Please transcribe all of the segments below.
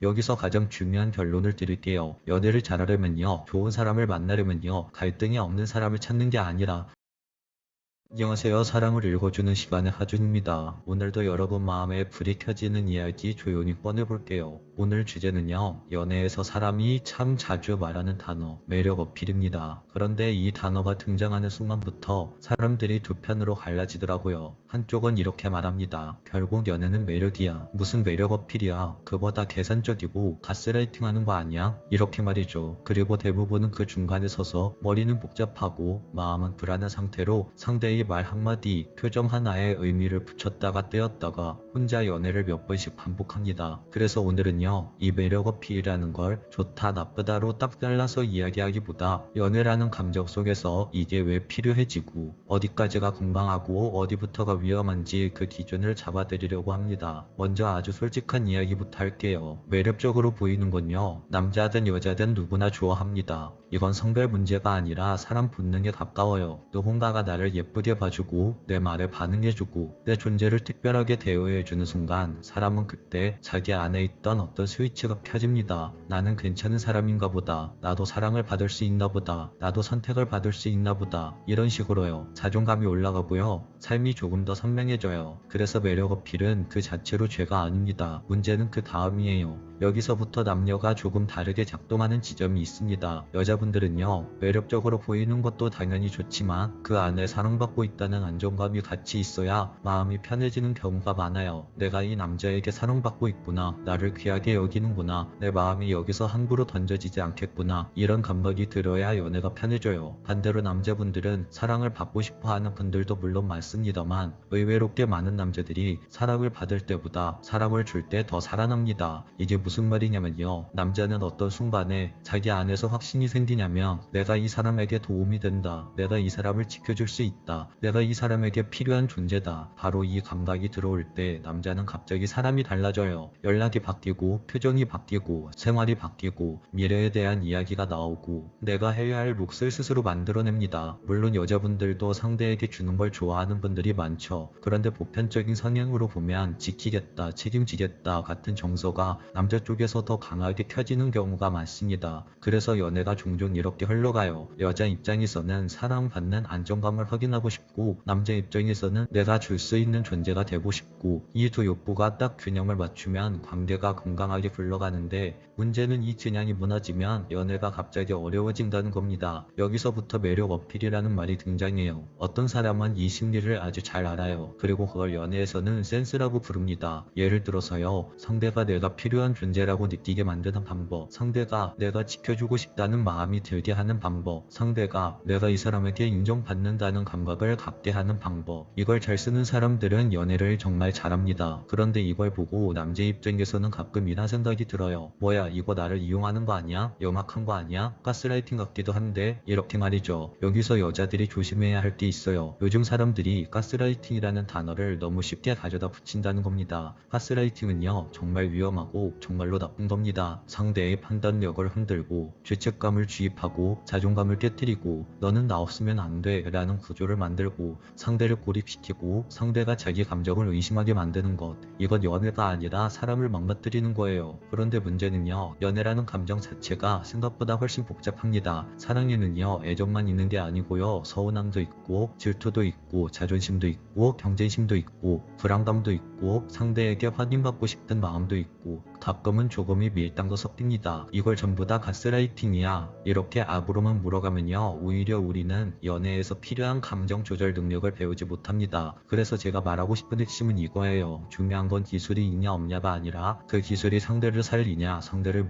여기서 가장 중요한 결론을 드릴게요. 연애를 잘하려면요, 좋은 사람을 만나려면요, 갈등이 없는 사람을 찾는 게 아니라 안녕하세요. 사랑을 읽어주는 시간의 하준입니다. 오늘도 여러분 마음에 불이 켜지는 이야기 조용히 꺼내볼게요. 오늘 주제는요, 연애에서 사람이 참 자주 말하는 단어, 매력 어필입니다. 그런데 이 단어가 등장하는 순간부터 사람들이 두 편으로 갈라지더라고요. 한쪽은 이렇게 말합니다. 결국 연애는 매력이야. 무슨 매력 어필이야. 그보다 계산적이고 가스라이팅 하는 거 아니야? 이렇게 말이죠. 그리고 대부분은 그 중간에 서서 머리는 복잡하고 마음은 불안한 상태로 상대의 말 한마디, 표정 하나에 의미를 붙였다가 떼었다가 혼자 연애를 몇 번씩 반복합니다. 그래서 오늘은요, 이 매력 어필이라는 걸 좋다 나쁘다로 딱 잘라서 이야기하기보다 연애라는 감정 속에서 이게 왜 필요해지고 어디까지가 건강하고 어디부터가 위험한지 그 기준을 잡아드리려고 합니다. 먼저 아주 솔직한 이야기부터 할게요. 매력적으로 보이는 건요, 남자든 여자든 누구나 좋아합니다. 이건 성별 문제가 아니라 사람 본능에 가까워요. 누군가가 나를 예쁘게 봐주고 내 말에 반응해주고 내 존재를 특별하게 대우해주는 순간 사람은 그때 자기 안에 있던 어떤 스위치가 켜집니다. 나는 괜찮은 사람인가 보다. 나도 사랑을 받을 수 있나 보다. 나도 선택을 받을 수 있나 보다. 이런 식으로요. 자존감이 올라가고요. 삶이 조금 더 선명해져요. 그래서 매력 어필은 그 자체로 죄가 아닙니다. 문제는 그 다음이에요. 여기서부터 남녀가 조금 다르게 작동하는 지점이 있습니다. 여자분들은요, 매력적으로 보이는 것도 당연히 좋지만 그 안에 사랑받고 있다는 안정감이 같이 있어야 마음이 편해지는 경우가 많아요. 내가 이 남자에게 사랑받고 있구나. 나를 귀하게 여기는구나. 내 마음이 여기서 함부로 던져지지 않겠구나. 이런 감각이 들어야 연애가 편해져요. 반대로 남자분들은 사랑을 받고 싶어 하는 분들도 물론 많습니다만 의외로 꽤 많은 남자들이 사랑을 받을 때보다 사랑을 줄 때 더 살아납니다. 이게 무슨 말이냐면요, 남자는 어떤 순간에 자기 안에서 확신이 생기냐면 내가 이 사람에게 도움이 된다. 내가 이 사람을 지켜줄 수 있다. 내가 이 사람에게 필요한 존재다. 바로 이 감각이 들어올 때 남자는 갑자기 사람이 달라져요. 연락이 바뀌고 표정이 바뀌고 생활이 바뀌고 미래에 대한 이야기가 나오고 내가 해야 할 몫을 스스로 만들어냅니다. 물론 여자분들도 상대에게 주는 걸 좋아하는 분들이 많죠. 그런데 보편적인 성향으로 보면 지키겠다, 책임지겠다 같은 정서가 남자 쪽에서 더 강하게 켜지는 경우가 많습니다. 그래서 연애가 종종 이렇게 흘러가요. 여자 입장에서는 사랑받는 안정감을 확인하고 싶고 남자 입장에서는 내가 줄 수 있는 존재가 되고 싶고 이 두 욕구가 딱 균형을 맞추면 관계가 건강하게 굴러가는데 문제는 이 균형이 무너지면 연애가 갑자기 어려워진다는 겁니다. 여기서부터 매력 어필이라는 말이 등장해요. 어떤 사람은 이 심리를 아주 잘 알아요. 그리고 그걸 연애에서는 센스라고 부릅니다. 예를 들어서요, 상대가 내가 필요한 존재라고 느끼게 만드는 방법, 상대가 내가 지켜주고 싶다는 마음이 들게 하는 방법, 상대가 내가 이 사람에게 인정받는다는 감각을 갖게 하는 방법. 이걸 잘 쓰는 사람들은 연애를 정말 잘합니다. 그런데 이걸 보고 남자 입장에서는 가끔 이런 생각이 들어요. 뭐야, 이거 나를 이용하는 거 아니야? 염악한 거 아니야? 가스라이팅 같기도 한데 이렇게 말이죠. 여기서 여자들이 조심해야 할 게 있어요. 요즘 사람들이 가스라이팅이라는 단어를 너무 쉽게 가져다 붙인다는 겁니다. 가스라이팅은요, 정말 위험하고 정말로 나쁜 겁니다. 상대의 판단력을 흔들고 죄책감을 주입하고 자존감을 깨뜨리고 너는 나 없으면 안 돼 라는 구조를 만들고 상대를 고립시키고 상대가 자기 감정을 의심하게 만드는 것. 이건 연애가 아니라 사람을 망가뜨리는 거예요. 그런데 문제는요, 연애라는 감정 자체가 생각보다 훨씬 복잡합니다. 사랑에는요, 애정만 있는 게 아니고요, 서운함도 있고 질투도 있고 자존심도 있고 경쟁심도 있고 불안감도 있고 상대에게 확인받고 싶은 마음도 있고 가끔은 조금이 밀당도 섞입니다. 이걸 전부 다 가스라이팅이야. 이렇게 압으로만 물어가면요, 오히려 우리는 연애에서 필요한 감정 조절 능력을 배우지 못합니다. 그래서 제가 말하고 싶은 핵심은 이거예요. 중요한 건 기술이 있냐 없냐가 아니라 그 기술이 상대를 살리냐 상대를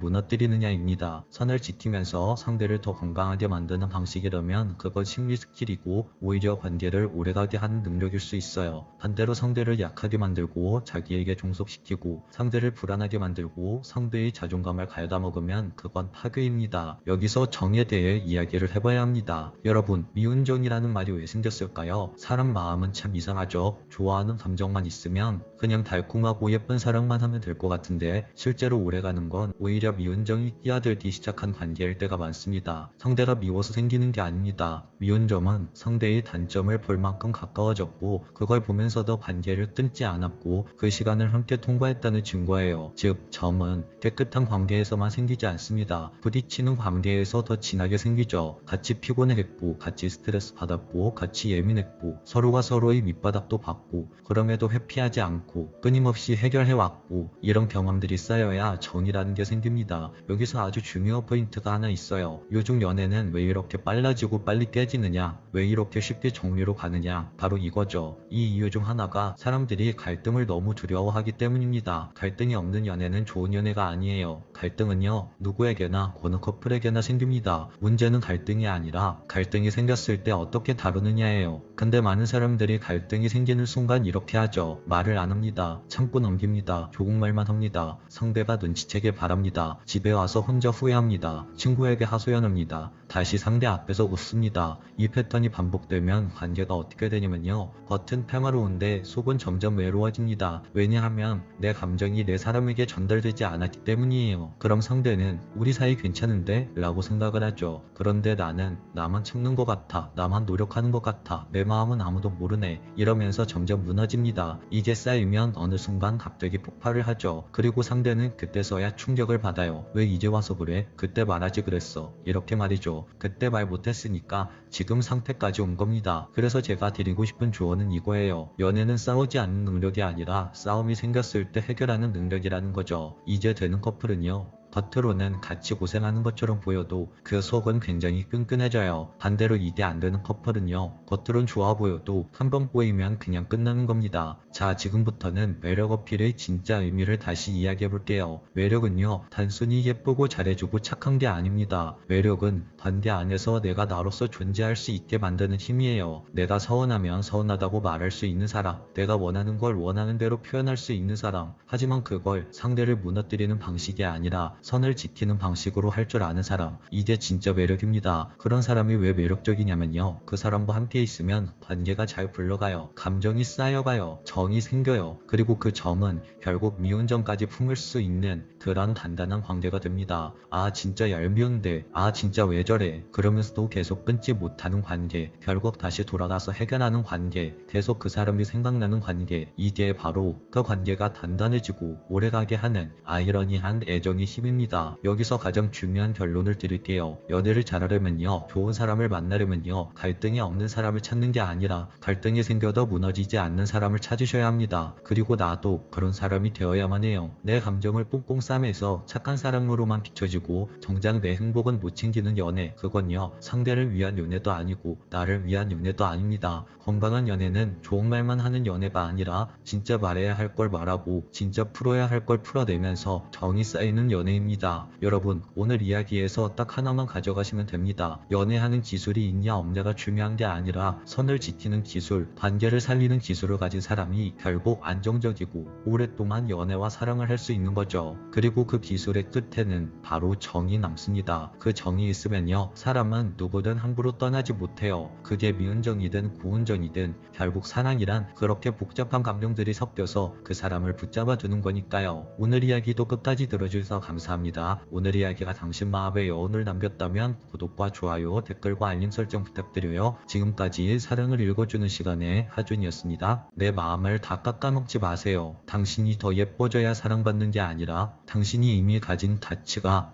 무너뜨리느냐입니다. 선을 지키면서 상대를 더 건강하게 만드는 방식이라면 그건 심리 스킬이고 오히려 관계를 오래가게 하는 능력일 수 있어요. 반대로 상대를 약하게 만들고 자기에게 종속시키고 상대를 불안하게 만들고 상대의 자존감을 갉아먹으면 그건 파괴입니다. 여기서 정에 대해 이야기를 해봐야 합니다. 여러분, 미운정이라는 말이 왜 생겼을까요? 사람 마음은 참 이상하죠. 좋아하는 감정만 있으면 그냥 달콤하고 예쁜 사랑만 하면 될 것 같은데 실제로 오래가는 건 오히려 미운정이 끼어들기 시작한 관계일 때가 많습니다. 상대가 미워서 생기는 게 아닙니다. 미운 점은 상대의 단점을 볼 만큼 가까워졌고 그걸 보면서도 관계를 끊지 않았고 그 시간을 함께 통과했다는 증거예요. 즉, 점 점은 깨끗한 관계에서만 생기지 않습니다. 부딪히는 관계에서 더 진하게 생기죠. 같이 피곤했고, 같이 스트레스 받았고, 같이 예민했고, 서로가 서로의 밑바닥도 받고, 그럼에도 회피하지 않고 끊임없이 해결해왔고, 이런 경험들이 쌓여야 정이라는 게 생깁니다. 여기서 아주 중요한 포인트가 하나 있어요. 요즘 연애는 왜 이렇게 빨라지고 빨리 깨지느냐, 왜 이렇게 쉽게 정리로 가느냐, 바로 이거죠. 이 이유 중 하나가 사람들이 갈등을 너무 두려워하기 때문입니다. 갈등이 없는 연애는 좋은 연애가 아니에요. 갈등은요, 누구에게나 어느 커플에게나 생깁니다. 문제는 갈등이 아니라 갈등이 생겼을 때 어떻게 다루느냐예요. 근데 많은 사람들이 갈등이 생기는 순간 이렇게 하죠. 말을 안 합니다. 참고 넘깁니다. 조국말만 합니다. 상대가 눈치채길 바랍니다. 집에 와서 혼자 후회합니다. 친구에게 하소연합니다. 다시 상대 앞에서 웃습니다. 이 패턴이 반복되면 관계가 어떻게 되냐면요, 겉은 평화로운데 속은 점점 외로워집니다. 왜냐하면 내 감정이 내 사람에게 전달되지 않았기 때문이에요. 그럼 상대는 우리 사이 괜찮은데? 라고 생각을 하죠. 그런데 나는 나만 참는 것 같아, 나만 노력하는 것 같아, 내 마음은 아무도 모르네, 이러면서 점점 무너집니다. 이게 쌓이면 어느 순간 갑자기 폭발을 하죠. 그리고 상대는 그때서야 충격을 받아요. 왜 이제 와서 그래? 그때 말하지 그랬어. 이렇게 말이죠. 그때 말 못했으니까 지금 상태까지 온 겁니다. 그래서 제가 드리고 싶은 조언은 이거예요. 연애는 싸우지 않는 능력이 아니라 싸움이 생겼을 때 해결하는 능력이라는 거죠. 이제 되는 커플은요, 겉으로는 같이 고생하는 것처럼 보여도 그 속은 굉장히 끈끈해져요. 반대로 이게 안 되는 커플은요, 겉으론 좋아 보여도 한 번 꼬이면 그냥 끝나는 겁니다. 자, 지금부터는 매력 어필의 진짜 의미를 다시 이야기해 볼게요. 매력은요, 단순히 예쁘고 잘해주고 착한 게 아닙니다. 매력은 관계 안에서 내가 나로서 존재할 수 있게 만드는 힘이에요. 내가 서운하면 서운하다고 말할 수 있는 사람, 내가 원하는 걸 원하는 대로 표현할 수 있는 사람, 하지만 그걸 상대를 무너뜨리는 방식이 아니라 선을 지키는 방식으로 할 줄 아는 사람, 이게 진짜 매력입니다. 그런 사람이 왜 매력적이냐면요, 그 사람과 함께 있으면 관계가 잘 굴러가요. 감정이 쌓여가요. 정이 생겨요. 그리고 그 정은 결국 미운 정까지 품을 수 있는 그런 단단한 관계가 됩니다. 아, 진짜 얄미운데, 아, 진짜 왜 저래, 그러면서도 계속 끊지 못하는 관계, 결국 다시 돌아가서 해결하는 관계, 계속 그 사람이 생각나는 관계, 이게 바로 그 관계가 단단해지고 오래가게 하는 아이러니한 애정의 힘입니다. 여기서 가장 중요한 결론을 드릴게요. 연애를 잘하려면요, 좋은 사람을 만나려면요, 갈등이 없는 사람을 찾는 게 아니라 갈등이 생겨도 무너지지 않는 사람을 찾으셔야 합니다. 그리고 나도 그런 사람이 되어야만 해요. 내 감정을 꽁꽁 싸매서 착한 사람으로만 비춰지고 정작 내 행복은 못 챙기는 연애, 그건요, 상대를 위한 연애도 아니고 나를 위한 연애도 아닙니다. 건강한 연애는 좋은 말만 하는 연애가 아니라 진짜 말해야 할 걸 말하고 진짜 풀어야 할 걸 풀어내면서 정이 쌓이는 연애입니다. 여러분, 오늘 이야기에서 딱 하나만 가져가시면 됩니다. 연애하는 기술이 있냐 없냐가 중요한 게 아니라 선을 지키는 기술, 관계를 살리는 기술을 가진 사람이 결국 안정적이고 오랫동안 연애와 사랑을 할 수 있는 거죠. 그리고 그 기술의 끝에는 바로 정이 남습니다. 그 정이 있으면요, 사람은 누구든 함부로 떠나지 못해요. 그게 미운 정이든 고운 정이든 결국 사랑이란 그렇게 복잡한 감정들이 섞여서 그 사람을 붙잡아 두는 거니까요. 오늘 이야기도 끝까지 들어주셔서 감사합니다. 오늘 이야기가 당신 마음에 여운을 남겼다면 구독과 좋아요, 댓글과 알림 설정 부탁드려요. 지금까지 사랑을 읽어주는 시간의 하준이었습니다. 내 마음을 다 깎아먹지 마세요. 당신이 더 예뻐져야 사랑받는 게 아니라 당신이 이미 가진 가치가.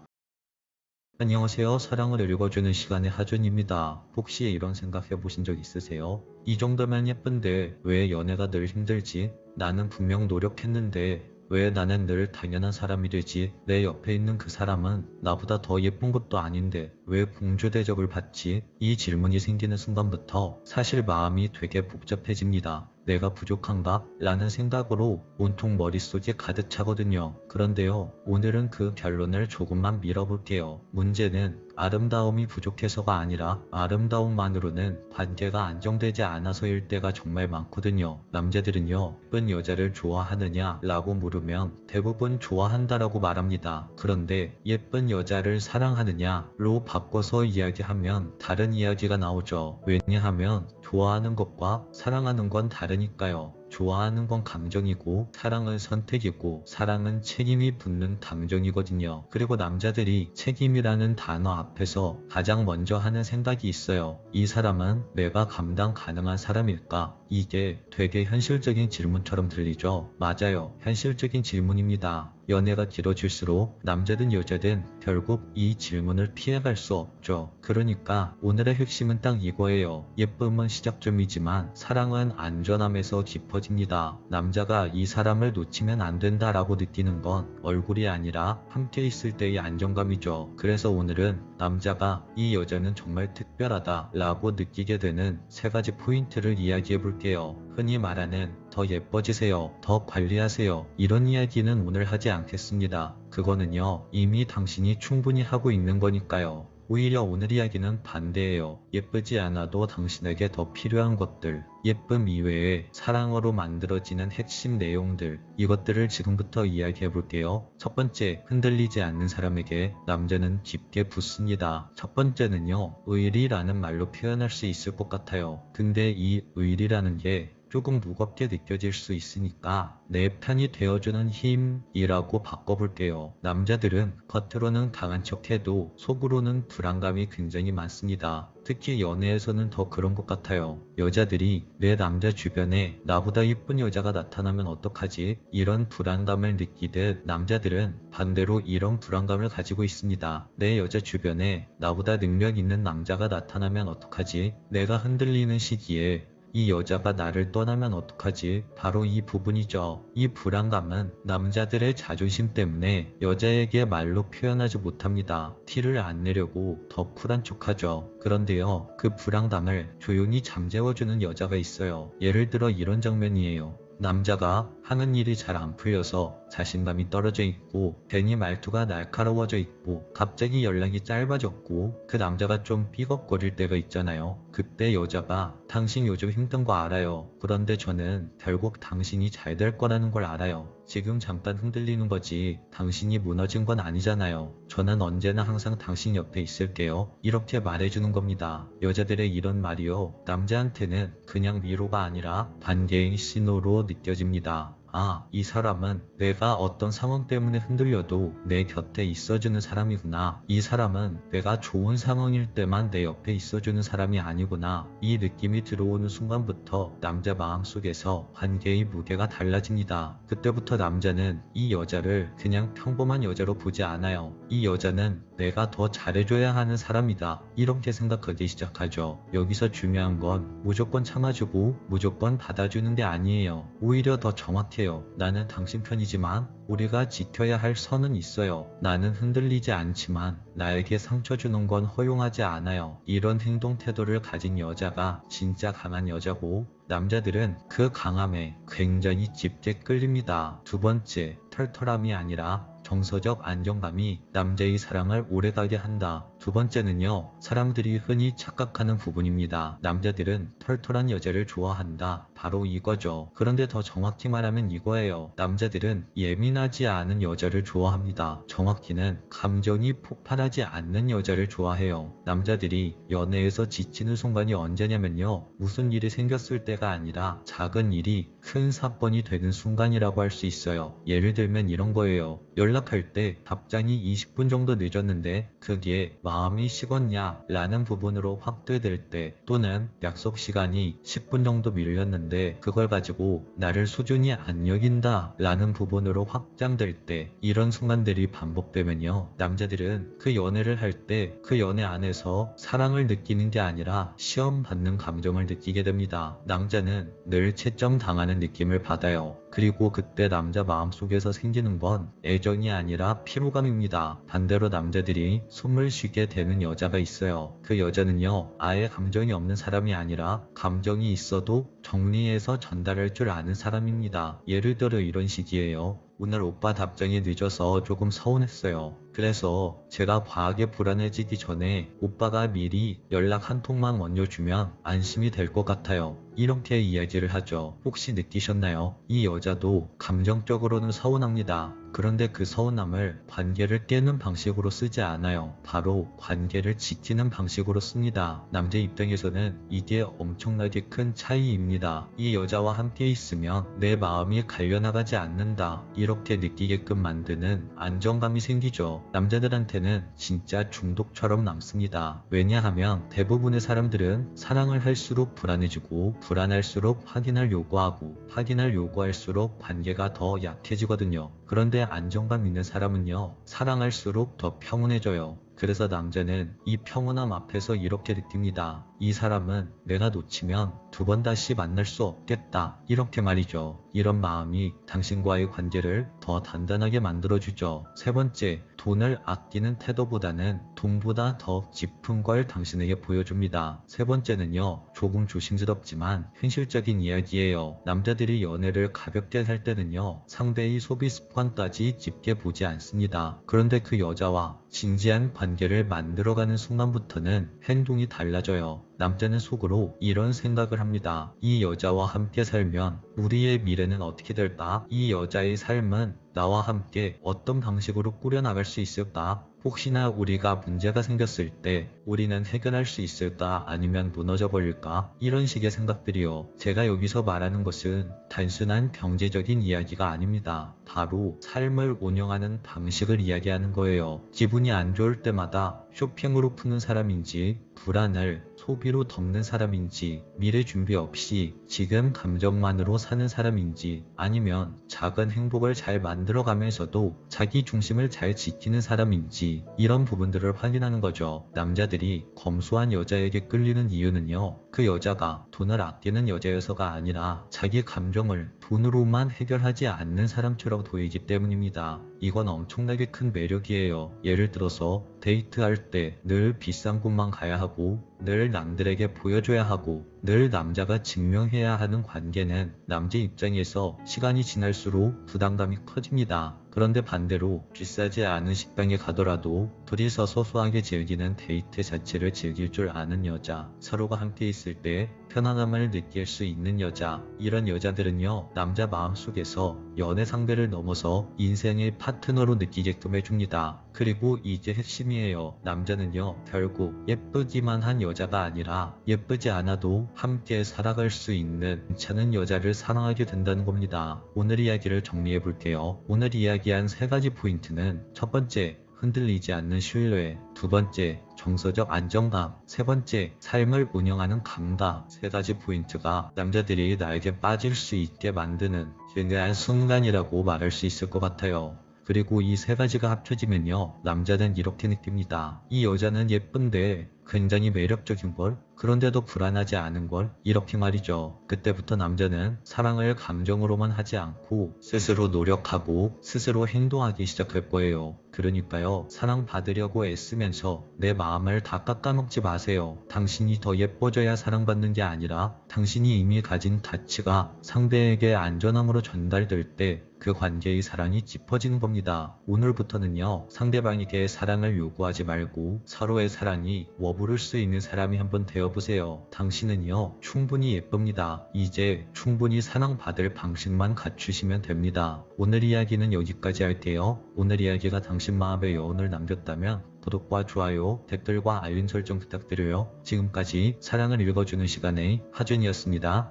안녕하세요. 사랑을 읽어주는 시간의 하준입니다. 혹시 이런 생각 해보신 적 있으세요? 이 정도면 예쁜데 왜 연애가 늘 힘들지? 나는 분명 노력했는데 왜 나는 늘 당연한 사람이 되지? 내 옆에 있는 그 사람은 나보다 더 예쁜 것도 아닌데 왜 공주 대접을 받지? 이 질문이 생기는 순간부터 사실 마음이 되게 복잡해집니다. 내가 부족한가? 라는 생각으로 온통 머릿속이 가득 차거든요. 그런데요, 오늘은 그 결론을 조금만 밀어볼게요. 문제는 아름다움이 부족해서가 아니라 아름다움만으로는 관계가 안정되지 않아서일 때가 정말 많거든요. 남자들은요, 예쁜 여자를 좋아하느냐? 라고 물으면 대부분 좋아한다라고 말합니다. 그런데 예쁜 여자를 사랑하느냐?로 바꿔서 이야기하면 다른 이야기가 나오죠. 왜냐하면 좋아하는 것과 사랑하는 건 다르니까요. 좋아하는 건 감정이고 사랑은 선택이고 사랑은 책임이 붙는 감정이거든요. 그리고 남자들이 책임이라는 단어 앞에서 가장 먼저 하는 생각이 있어요. 이 사람은 내가 감당 가능한 사람일까? 이게 되게 현실적인 질문처럼 들리죠? 맞아요. 현실적인 질문입니다. 연애가 길어질수록 남자든 여자든 결국 이 질문을 피해갈 수 없죠. 그러니까 오늘의 핵심은 딱 이거예요. 예쁨은 시작점이지만 사랑은 안전함에서 깊어집니다. 남자가 이 사람을 놓치면 안 된다라고 느끼는 건 얼굴이 아니라 함께 있을 때의 안정감이죠. 그래서 오늘은 남자가 이 여자는 정말 특별하다 라고 느끼게 되는 3가지 포인트를 이야기해 볼게요. 흔히 말하는 더 예뻐지세요, 더 관리하세요, 이런 이야기는 오늘 하지 않겠습니다. 그거는요, 이미 당신이 충분히 하고 있는 거니까요. 오히려 오늘 이야기는 반대예요. 예쁘지 않아도 당신에게 더 필요한 것들, 예쁨 이외에 사랑으로 만들어지는 핵심 내용들, 이것들을 지금부터 이야기해 볼게요. 첫 번째, 흔들리지 않는 사람에게 남자는 깊게 붙습니다. 첫 번째는요, 의리라는 말로 표현할 수 있을 것 같아요. 근데 이 의리라는 게 조금 무겁게 느껴질 수 있으니까 내 편이 되어주는 힘이라고 바꿔볼게요. 남자들은 겉으로는 강한 척해도 속으로는 불안감이 굉장히 많습니다. 특히 연애에서는 더 그런 것 같아요. 여자들이 내 남자 주변에 나보다 이쁜 여자가 나타나면 어떡하지? 이런 불안감을 느끼듯 남자들은 반대로 이런 불안감을 가지고 있습니다. 내 여자 주변에 나보다 능력 있는 남자가 나타나면 어떡하지? 내가 흔들리는 시기에 이 여자가 나를 떠나면 어떡하지? 바로 이 부분이죠. 이 불안감은 남자들의 자존심 때문에 여자에게 말로 표현하지 못합니다. 티를 안 내려고 더 쿨한 척하죠. 그런데요, 그 불안감을 조용히 잠재워주는 여자가 있어요. 예를 들어 이런 장면이에요. 남자가 하는 일이 잘 안 풀려서 자신감이 떨어져 있고 괜히 말투가 날카로워져 있고 갑자기 연락이 짧아졌고 그 남자가 좀 삐걱거릴 때가 있잖아요. 그때 여자가 당신 요즘 힘든 거 알아요. 그런데 저는 결국 당신이 잘 될 거라는 걸 알아요. 지금 잠깐 흔들리는 거지 당신이 무너진 건 아니잖아요. 저는 언제나 항상 당신 옆에 있을게요. 이렇게 말해주는 겁니다. 여자들의 이런 말이요, 남자한테는 그냥 위로가 아니라 반대의 신호로 느껴집니다. 아, 이 사람은 내가 어떤 상황 때문에 흔들려도 내 곁에 있어주는 사람이구나. 이 사람은 내가 좋은 상황일 때만 내 옆에 있어주는 사람이 아니구나. 이 느낌이 들어오는 순간부터 남자 마음속에서 관계의 무게가 달라집니다. 그때부터 남자는 이 여자를 그냥 평범한 여자로 보지 않아요. 이 여자는 내가 더 잘해줘야 하는 사람이다, 이렇게 생각하기 시작하죠. 여기서 중요한 건 무조건 참아주고 무조건 받아주는 게 아니에요. 오히려 더 정확해요. 나는 당신 편이지만 우리가 지켜야 할 선은 있어요. 나는 흔들리지 않지만 나에게 상처 주는 건 허용하지 않아요. 이런 행동 태도를 가진 여자가 진짜 강한 여자고, 남자들은 그 강함에 굉장히 깊게 끌립니다. 두 번째, 털털함이 아니라 정서적 안정감이 남자의 사랑을 오래가게 한다. 두 번째는요, 사람들이 흔히 착각하는 부분입니다. 남자들은 털털한 여자를 좋아한다. 바로 이거죠. 그런데 더 정확히 말하면 이거예요. 남자들은 예민하지 않은 여자를 좋아합니다. 정확히는 감정이 폭발하지 않는 여자를 좋아해요. 남자들이 연애에서 지치는 순간이 언제냐면요, 무슨 일이 생겼을 때가 아니라 작은 일이 큰 사건이 되는 순간이라고 할 수 있어요. 예를 들면 이런 거예요. 연락할 때 답장이 20분 정도 늦었는데 그게 마음이 식었냐 라는 부분으로 확대될 때, 또는 약속 시간이 10분 정도 밀렸는데 그걸 가지고 나를 소중히 안 여긴다 라는 부분으로 확장될 때, 이런 순간들이 반복되면요, 남자들은 그 연애를 할 때 그 연애 안에서 사랑을 느끼는 게 아니라 시험 받는 감정을 느끼게 됩니다. 남자는 늘 채점 당하는 느낌을 받아요. 그리고 그때 남자 마음속에서 생기는 건 애정이 아니라 피로감입니다. 반대로 남자들이 숨을 쉬게 되는 여자가 있어요. 그 여자는요, 아예 감정이 없는 사람이 아니라 감정이 있어도 정리해서 전달할 줄 아는 사람입니다. 예를 들어 이런 식이에요. 오늘 오빠 답장이 늦어서 조금 서운했어요. 그래서 제가 과하게 불안해지기 전에 오빠가 미리 연락 한 통만 먼저 주면 안심이 될 것 같아요. 이렇게 이야기를 하죠. 혹시 느끼셨나요? 이 여자도 감정적으로는 서운합니다. 그런데 그 서운함을 관계를 깨는 방식으로 쓰지 않아요. 바로 관계를 지키는 방식으로 씁니다. 남자 입장에서는 이게 엄청나게 큰 차이입니다. 이 여자와 함께 있으면 내 마음이 갈려나가지 않는다, 이렇게 느끼게끔 만드는 안정감이 생기죠. 남자들한테는 진짜 중독처럼 남습니다. 왜냐하면 대부분의 사람들은 사랑을 할수록 불안해지고, 불안할수록 확인을 요구하고, 확인을 요구할수록 관계가 더 약해지거든요. 그런데 마음속에 안정감 있는 사람은요, 사랑할수록 더 평온해져요. 그래서 남자는 이 평온함 앞에서 이렇게 느낍니다. 이 사람은 내가 놓치면 두 번 다시 만날 수 없겠다. 이렇게 말이죠. 이런 마음이 당신과의 관계를 더 단단하게 만들어주죠. 세 번째, 돈을 아끼는 태도보다는 돈보다 더 깊은 걸 당신에게 보여줍니다. 세 번째는요, 조금 조심스럽지만 현실적인 이야기예요. 남자들이 연애를 가볍게 할 때는요, 상대의 소비 습관까지 짙게 보지 않습니다. 그런데 그 여자와 진지한 관계를 만들어가는 순간부터는 행동이 달라져요. 남자는 속으로 이런 생각을 합니다. 이 여자와 함께 살면 우리의 미래는 어떻게 될까? 이 여자의 삶은 나와 함께 어떤 방식으로 꾸려나갈 수 있을까? 혹시나 우리가 문제가 생겼을 때 우리는 해결할 수 있을까? 아니면 무너져 버릴까? 이런 식의 생각들이요. 제가 여기서 말하는 것은 단순한 경제적인 이야기가 아닙니다. 바로 삶을 운영하는 방식을 이야기하는 거예요. 기분이 안 좋을 때마다 쇼핑으로 푸는 사람인지, 불안을 소비로 덮는 사람인지, 미래 준비 없이 지금 감정만으로 사는 사람인지, 아니면 작은 행복을 잘 만들어가면서도 자기 중심을 잘 지키는 사람인지, 이런 부분들을 확인하는 거죠. 남자들이 검소한 여자에게 끌리는 이유는요, 그 여자가 돈을 아끼는 여자여서가 아니라 자기 감정을 돈으로만 해결하지 않는 사람처럼 보이기 때문입니다. 이건 엄청나게 큰 매력이에요. 예를 들어서 데이트할 때 늘 비싼 곳만 가야 하고, 늘 남들에게 보여줘야 하고, 늘 남자가 증명해야 하는 관계는 남자 입장에서 시간이 지날수록 부담감이 커집니다. 그런데 반대로 비싸지 않은 식당에 가더라도 둘이서 소소하게 즐기는 데이트 자체를 즐길 줄 아는 여자, 서로가 함께 있을 때 편안함을 느낄 수 있는 여자, 이런 여자들은요, 남자 마음속에서 연애 상대를 넘어서 인생의 파트너로 느끼게끔 해줍니다. 그리고 이제 핵심이에요. 남자는요, 결국 예쁘기만 한 여자가 아니라 예쁘지 않아도 함께 살아갈 수 있는 괜찮은 여자를 사랑하게 된다는 겁니다. 오늘 이야기를 정리해 볼게요. 오늘 이야기한 세 가지 포인트는: 첫 번째, 흔들리지 않는 신뢰, 두 번째, 정서적 안정감, 세 번째, 삶을 운영하는 감각. 세 가지 포인트가 남자들이 나에게 빠질 수 있게 만드는 중요한 순간이라고 말할 수 있을 것 같아요. 그리고 이 세 가지가 합쳐지면요, 남자는 이렇게 느낍니다. 이 여자는 예쁜데 굉장히 매력적인걸? 그런데도 불안하지 않은걸? 이렇게 말이죠. 그때부터 남자는 사랑을 감정으로만 하지 않고 스스로 노력하고 스스로 행동하기 시작할 거예요. 그러니까요, 사랑받으려고 애쓰면서 내 마음을 다 깎아먹지 마세요. 당신이 더 예뻐져야 사랑받는 게 아니라 당신이 이미 가진 가치가 상대에게 안전함으로 전달될 때 그 관계의 사랑이 짚어지는 겁니다. 오늘부터는요, 상대방에게 사랑을 요구하지 말고 서로의 사랑이 머무를 수 있는 사람이 한번 되어보세요. 당신은요, 충분히 예쁩니다. 이제 충분히 사랑받을 방식만 갖추시면 됩니다. 오늘 이야기는 여기까지 할게요. 오늘 이야기가 당신 마음에 여운을 남겼다면 구독과 좋아요, 댓글과 알림 설정 부탁드려요. 지금까지 사랑을 읽어주는 시간의 하준이었습니다.